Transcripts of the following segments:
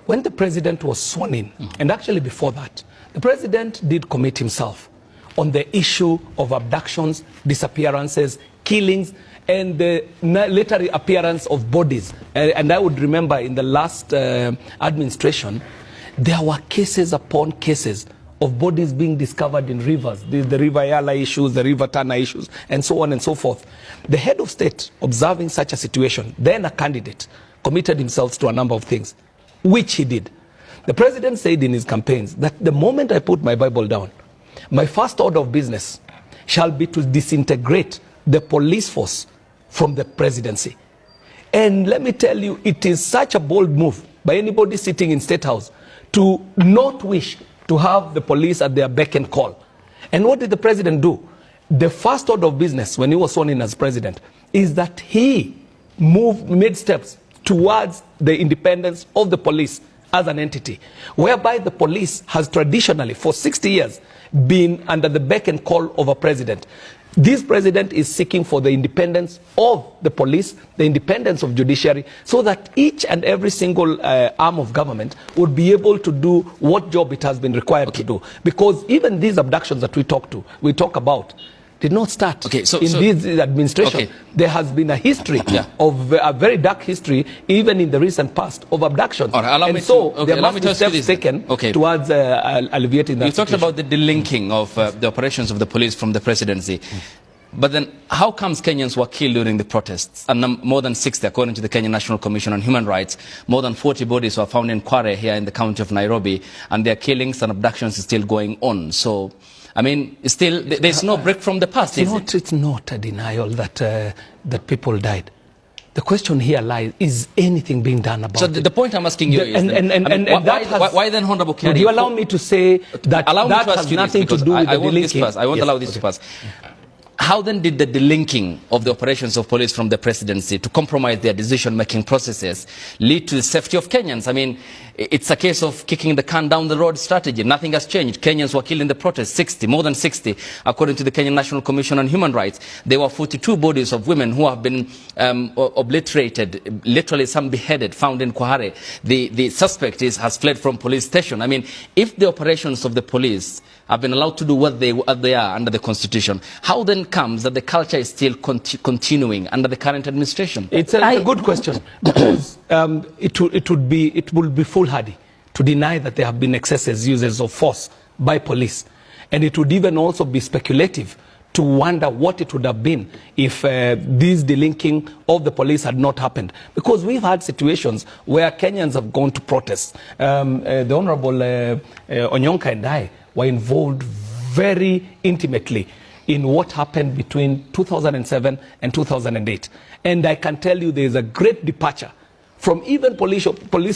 when the president was sworn in, and actually before that, the president did commit himself on the issue of abductions, disappearances, killings, and the later appearance of bodies. And I would remember in the last administration, there were cases upon cases of bodies being discovered in rivers, the River Yala issues, the River Tana issues, and so on and so forth. The head of state, observing such a situation, then a candidate, committed himself to a number of things, which he did. The president said in his campaigns that the moment I put my Bible down, my first order of business shall be to disintegrate the police force from the presidency. And let me tell you, it is such a bold move by anybody sitting in State House to not wish to have the police at their beck and call. And what did the president do? The first order of business when he was sworn in as president is that he made steps towards the independence of the police as an entity, whereby the police has traditionally for 60 years been under the beck and call of a president. This president is seeking for the independence of the police, the independence of judiciary, so that each and every single arm of government would be able to do what job it has been required to do. Because even these abductions that we talk about, did not start in this administration. There has been a history of a very dark history, even in the recent past, of abductions. And so there must be steps taken towards alleviating that. You talked about the delinking of the operations of the police from the presidency. But then how comes Kenyans were killed during the protests? And more than 60, according to the Kenya National Commission on Human Rights, more than 40 bodies were found in Kware here in the county of Nairobi, and their killings and abductions is still going on. So, I mean, still, there's no break from the past, It's not a denial that, that people died. The question here lies, is anything being done about it? So the point I'm asking you is, why then, Honorable Kerry? Would you allow me to say that that has nothing to do with the delinking? I won't allow this to pass. How then did the delinking of the operations of police from the presidency to compromise their decision-making processes lead to the safety of Kenyans? I mean, it's a case of kicking the can down the road strategy. Nothing has changed. Kenyans were killed in the protests, 60, more than 60, according to the Kenya National Commission on Human Rights. There were 42 bodies of women who have been obliterated, literally some beheaded, found in Kware. The suspect has fled from police station. I mean, if the operations of the police have been allowed to do what they are under the Constitution, how then comes that the culture is still continuing under the current administration? It's a good question, because it would be foolhardy to deny that there have been excesses, uses of force by police. And it would even also be speculative to wonder what it would have been if this delinking of the police had not happened. Because we've had situations where Kenyans have gone to protest. The Honorable Onyonka and I were involved very intimately in what happened between 2007 and 2008. And I can tell you there is a great departure from even police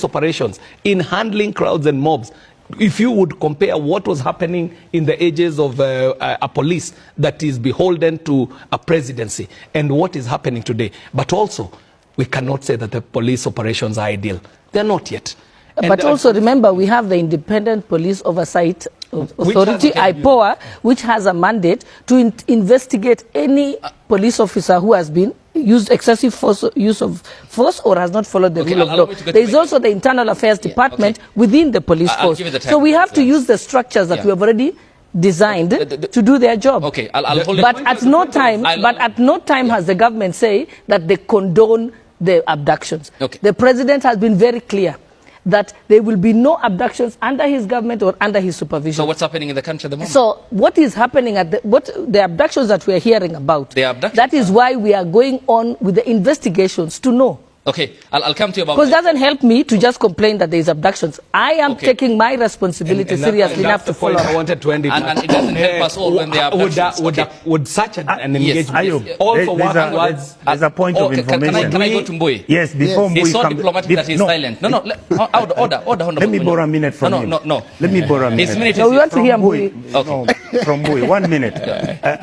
operations in handling crowds and mobs. If you would compare what was happening in the ages of a police that is beholden to a presidency and what is happening today. But also, we cannot say that the police operations are ideal. They're not yet. But also remember, we have the Independent Police Oversight Authority, IPOA, which has a mandate to investigate any police officer who has been used excessive use of force or has not followed the rule of law. There is also the Internal Affairs Department within the police force. So we have to use the structures that we have already designed to do their job. But at no time has the government say that they condone the abductions. The president has been very clear that there will be no abductions under his government or under his supervision. So what's happening in the country at the moment? So what is happening at the abductions that we are hearing about? That is why we are going on with the investigations to know. Okay, I'll come to you about because it doesn't help me to just complain that there is abductions. I am taking my responsibility seriously enough to follow. I wanted to end it. And it doesn't help us all when there are abductions. Would such an engagement there's a point of information. Can I go to Mbui? Yes, before Mbui it's so diplomatic that he's silent. No, order. Let me borrow a minute from him. No. Let me borrow a minute. His minute we want to hear Mbui. From Mbui, 1 minute.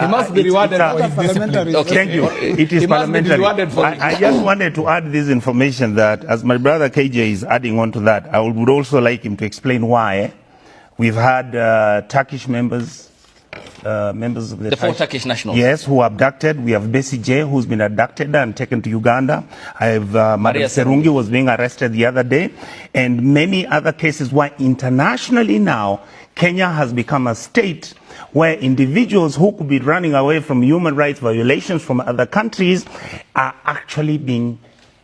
He must be rewarded for his discipline. Thank you. It is parliamentary. I just wanted to add this information that, as my brother KJ is adding on to that, I would also like him to explain why we've had Turkish members members of the 4 Turkish nationals. Yes, who were abducted. We have Bessie J, who's been abducted and taken to Uganda. I have Maria Serungi was being arrested the other day, and many other cases where internationally now Kenya has become a state where individuals who could be running away from human rights violations from other countries are actually being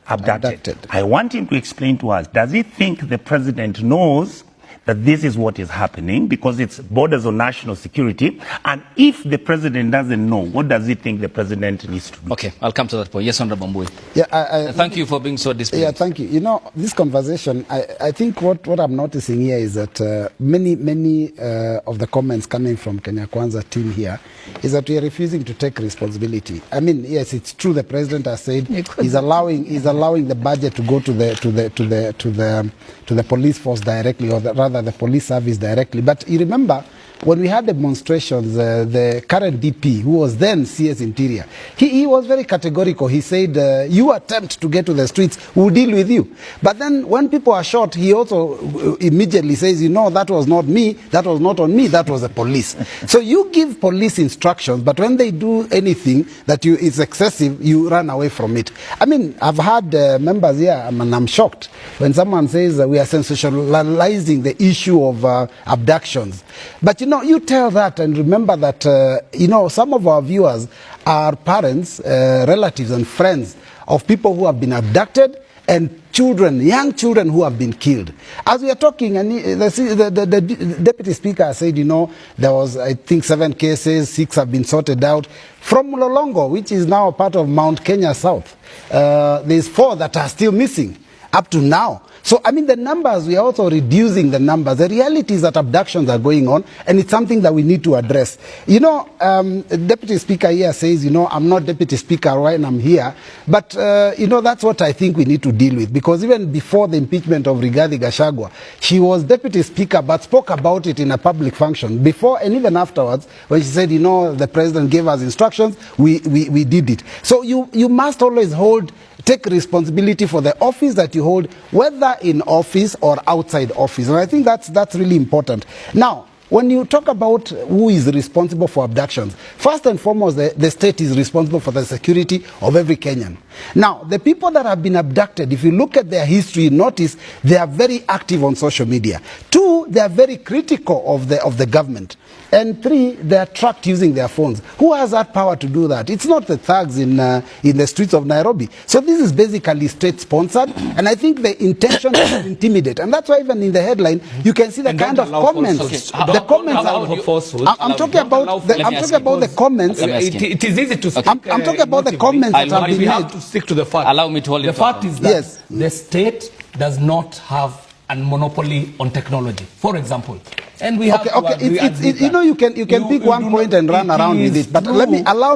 abducted. I want him to explain to us, does he think the president knows that this is what is happening because it's borders on national security? And if the president doesn't know, what does he think the president needs to do? Okay, I'll come to that point. Yes, Honorable Mbui. Yeah, thank you for being so displeased. Yeah, thank you. You know, this conversation, I think what I'm noticing here is that many of the comments coming from Kenya Kwanza team here is that we are refusing to take responsibility. I mean, yes, it's true. The president has said he's allowing the budget to go to the police force directly, or rather the police service directly. But you remember, when we had demonstrations, the current DP, who was then CS Interior, he was very categorical. He said, you attempt to get to the streets, we'll deal with you. But then when people are shot, he also immediately says, you know, that was not me, that was not on me, that was the police. So you give police instructions, but when they do anything that is excessive, you run away from it. I mean, I've had members here, and I'm shocked when someone says we are sensationalizing the issue of abductions. But you know, you tell that and remember that, you know, some of our viewers are parents, relatives and friends of people who have been abducted and children, young children who have been killed. As we are talking, and the Deputy Speaker said, you know, there was, I think, 7 cases, 6 have been sorted out. From Mlolongo, which is now a part of Mount Kenya South, there's 4 that are still missing up to now. So, I mean, the numbers, we are also reducing the numbers. The reality is that abductions are going on, and it's something that we need to address. You know, Deputy Speaker here says, you know, I'm not Deputy Speaker when I'm here, but, you know, that's what I think we need to deal with, because even before the impeachment of Rigathi Gachagua, she was Deputy Speaker, but spoke about it in a public function. Before and even afterwards, when she said, you know, the president gave us instructions, we did it. So you must always take responsibility for the office that you hold, whether in office or outside office. And I think that's really important. Now, when you talk about who is responsible for abductions, first and foremost, the state is responsible for the security of every Kenyan. Now, the people that have been abducted, if you look at their history, notice they are very active on social media. 2, they are very critical of the government. And 3, they are tracked using their phones. Who has that power to do that? It's not the thugs in the streets of Nairobi. So this is basically state-sponsored, and I think the intention is to intimidate. And that's why even in the headline, you can see the kind of comments. The comments. I'm talking about the comments. It is easy to speak. I'm talking about the comments that have been made. Stick to the fact. Allow me to hold it. The fact is that the state does not have a monopoly on technology. For example, and we have you know, you can pick one point and run around with it, but allow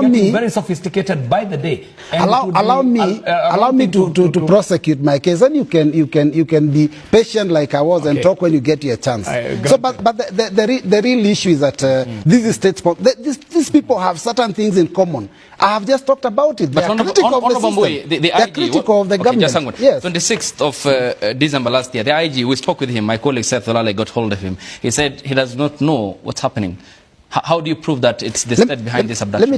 me very sophisticated by the day. Allow me to prosecute my case, and you can be patient like I was and talk when you get your chance. So, but the real issue is that this is state sport. These people have certain things in common. I have just talked about it. They are critical of the system. They are critical of the government. Yes. 26th of December last year, the IG, we spoke with him. My colleague Seth Olale got hold of him. He said he does not know what's happening. How do you prove that it's the state behind this abduction?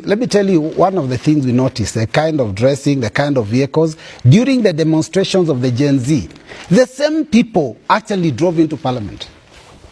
Let me tell you one of the things we noticed, the kind of dressing, the kind of vehicles. During the demonstrations of the Gen Z, the same people actually drove into Parliament.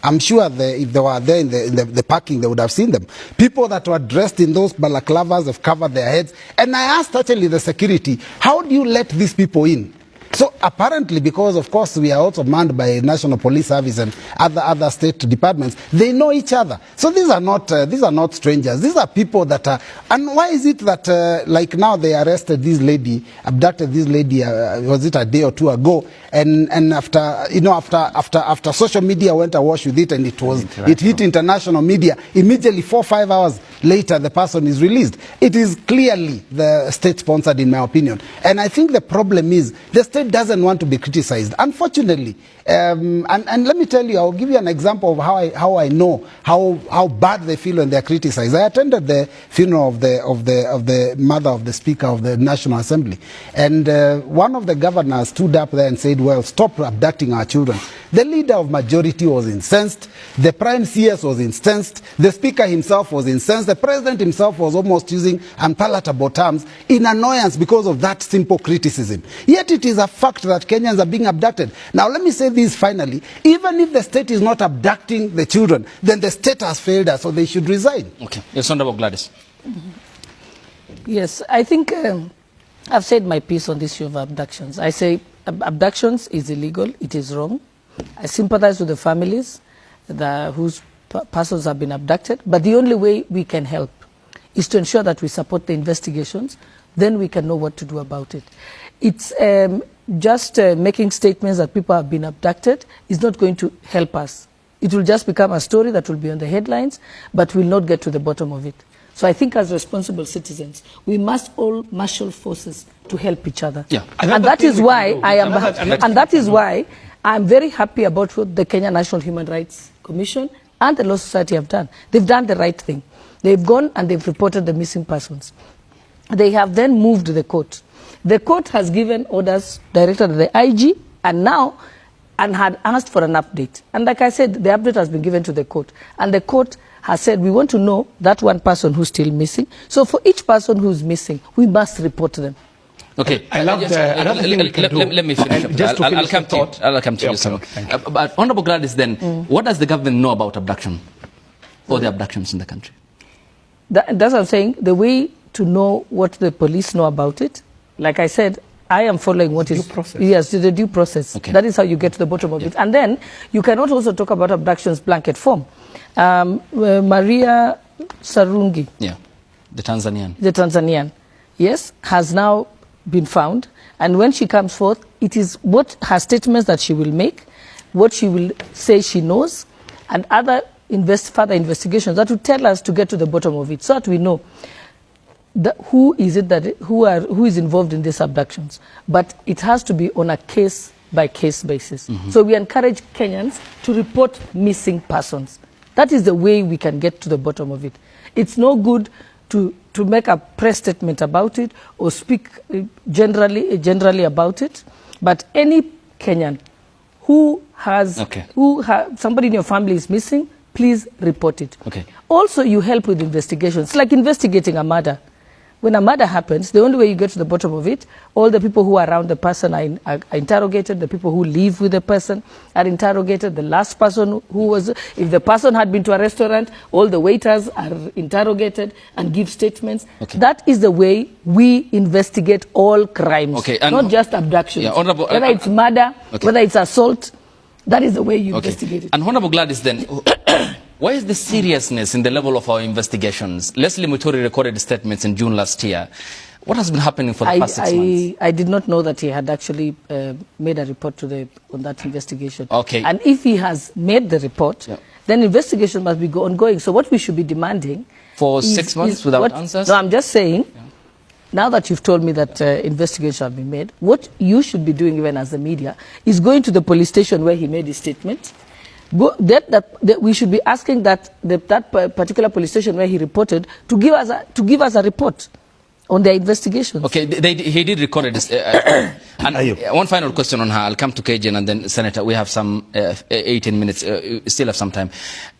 I'm sure if they were there in the parking, they would have seen them. People that were dressed in those balaclavas have covered their heads. And I asked actually the security, how do you let these people in? So apparently, because of course we are also manned by National Police Service and other state departments, they know each other. So these are not strangers. These are people that are. And why is it that like now they arrested this lady, abducted this lady? Was it a day or 2 ago? And after social media went awash with it, and it hit international media. Immediately 4 or 5 hours later, the person is released. It is clearly the state sponsored, in my opinion. And I think the problem is the state doesn't want to be criticized, unfortunately. And let me tell you, I'll give you an example of how I know how bad they feel when they're criticized. I attended the funeral of the mother of the Speaker of the National Assembly, and one of the governors stood up there and said, well, stop abducting our children. The leader of majority was incensed. The prime CS was incensed. The speaker himself was incensed. The president himself was almost using unpalatable terms in annoyance because of that simple criticism. Yet it is a fact that Kenyans are being abducted. Now let me say this finally. Even if the state is not abducting the children, then the state has failed us, so they should resign. Okay. Yes, Honorable Gladys. Yes, I think I've said my piece on this issue of abductions. I say abductions is illegal, it is wrong. I sympathize with the families whose persons have been abducted, but the only way we can help is to ensure that we support the investigations, then we can know what to do about it. It's just making statements that people have been abducted is not going to help us. It will just become a story that will be on the headlines, but will not get to the bottom of it. So I think as responsible citizens, we must all marshal forces to help each other. Yeah. And that is why I'm very happy about what the Kenya National Human Rights Commission and the Law Society have done. They've done the right thing. They've gone and they've reported the missing persons. They have then moved to the court. The court has given orders directed at the IG and had asked for an update. And like I said, the update has been given to the court. And the court has said, we want to know that one person who's still missing. So for each person who's missing, we must report them. Okay. I love another thing we can do. Let me finish. I'll come to you. I'll come to you. So, but Honorable Gladys, then, what does the government know about abduction or the abductions in the country? That's what I'm saying. The way to know what the police know about it, like I said, I am following what is... Due process. Yes, the due process. Okay. That is how you get to the bottom of it. And then you cannot also talk about abductions blanket form. Maria Sarungi, the Tanzanian, yes, has now been found. And when she comes forth, it is what her statements that she will make, what she will say she knows, and other further investigations that will tell us to get to the bottom of it, so that we know who is involved in these abductions. But it has to be on a case-by-case basis. So we encourage Kenyans to report missing persons. That is the way we can get to the bottom of it. It's no good to make a press statement about it or speak generally about it. But any Kenyan who somebody in your family is missing, please report it. Okay. Also, you help with investigations, like investigating a murder. When a murder happens, the only way you get to the bottom of it, all the people who are around the person are interrogated, the people who live with the person are interrogated, the last person if the person had been to a restaurant, all the waiters are interrogated and give statements. Okay. That is the way we investigate all crimes, not just abductions. Yeah, whether it's murder, whether it's assault, that is the way you investigate it. And Honorable Gladys, then, why is the seriousness in the level of our investigations? Leslie Muturi recorded statements in June last year. What has been happening for the past 6 months? I did not know that he had actually made a report on that investigation. Okay. And if he has made the report, then investigation must be ongoing. So what we should be demanding... For 6 months without answers? No, I'm just saying, now that you've told me that investigation have been made, what you should be doing even as the media is going to the police station where he made his statement. We should be asking that particular police station where he reported to give us a report on their investigations. Okay, he did record it. And one final question on her. I'll come to KJ and then Senator. We have some 18 minutes. Still have some time.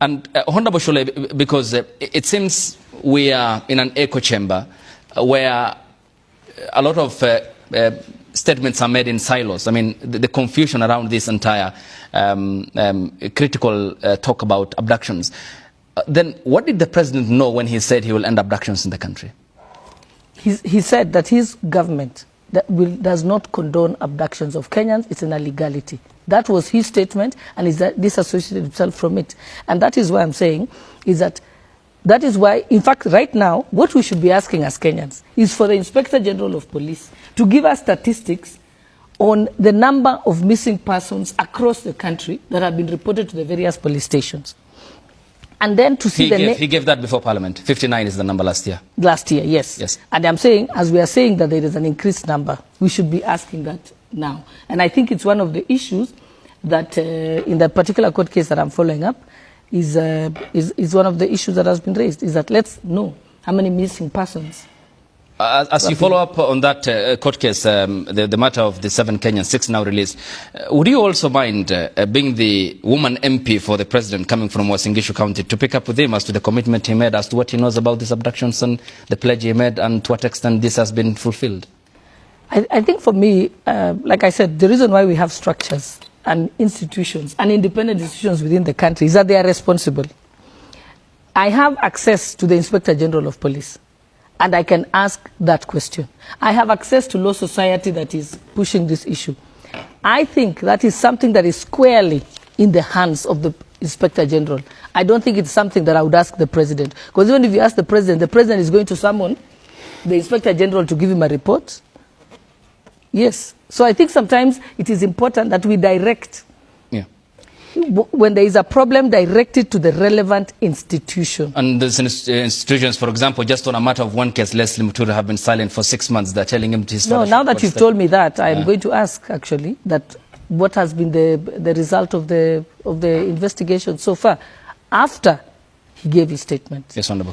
And Honorable Shollei, because it seems we are in an echo chamber where a lot of statements are made in silos. I mean, the confusion around this entire critical talk about abductions. Then what did the president know when he said he will end abductions in the country? He said that his government does not condone abductions of Kenyans. It's an illegality. That was his statement, and he's disassociated himself from it. And that is why I'm saying is that is why, in fact, right now, what we should be asking as Kenyans is for the Inspector General of Police to give us statistics on the number of missing persons across the country that have been reported to the various police stations. And then to see he gave that before Parliament. 59 is the number last year. Last year, yes. Yes. And I'm saying, as we are saying that there is an increased number, we should be asking that now. And I think it's one of the issues that in that particular court case that I'm following up, is one of the issues that has been raised, is that let's know how many missing persons As you follow up on that court case, the matter of the 7 Kenyans, 6 now released, would you also mind being the woman MP for the president coming from Uasin Gishu County to pick up with him as to the commitment he made, as to what he knows about these abductions and the pledge he made, and to what extent this has been fulfilled? I think for me, like I said, the reason why we have structures and institutions and independent institutions within the country is that they are responsible. I have access to the Inspector General of Police, and I can ask that question. I have access to Law Society that is pushing this issue. I think that is something that is squarely in the hands of the Inspector General. I don't think it's something that I would ask the President. Because even if you ask the President is going to summon the Inspector General to give him a report. Yes. So I think sometimes it is important that we direct. Yeah. When there is a problem, direct it to the relevant institution. And these institutions, for example, just on a matter of one case, Leslie Mutura have been silent for 6 months. They're telling him to his No, now that you've told me that, I am going to ask, actually, that what has been the result of the investigation so far after he gave his statement. Yes, Honorable.